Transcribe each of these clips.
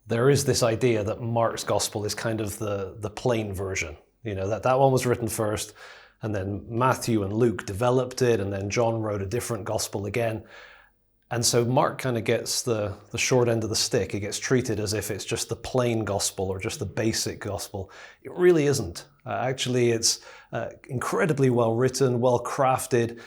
there is this idea that Mark's gospel is kind of the plain version. You know, that one was written first, and then Matthew and Luke developed it, and then John wrote a different gospel again. And so Mark kind of gets the short end of the stick. It gets treated as if it's just the plain gospel or just the basic gospel. It really isn't. Actually, it's incredibly well written, well crafted.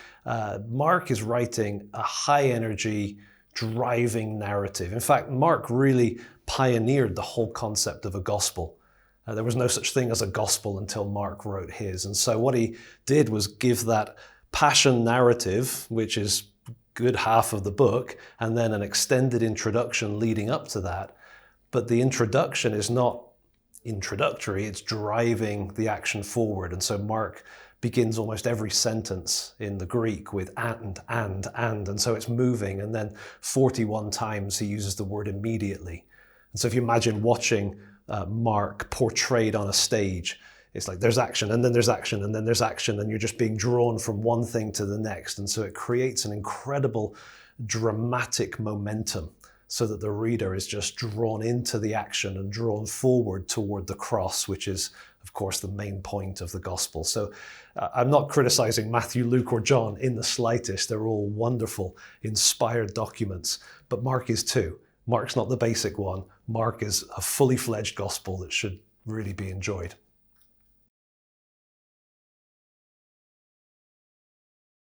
Mark is writing a high energy, driving narrative. In fact, Mark really pioneered the whole concept of a gospel. There was no such thing as a gospel until Mark wrote his. And so what he did was give that passion narrative, which is good half of the book, and then an extended introduction leading up to that. But the introduction is not introductory, it's driving the action forward. And so Mark begins almost every sentence in the Greek with and so it's moving. And then 41 times he uses the word immediately. And so if you imagine watching Mark portrayed on a stage, it's like there's action, and then there's action, and then there's action, and you're just being drawn from one thing to the next. And so it creates an incredible dramatic momentum so that the reader is just drawn into the action and drawn forward toward the cross, which is, of course, the main point of the gospel. So I'm not criticizing Matthew, Luke, or John in the slightest. They're all wonderful, inspired documents, but Mark is too. Mark's not the basic one. Mark is a fully fledged gospel that should really be enjoyed.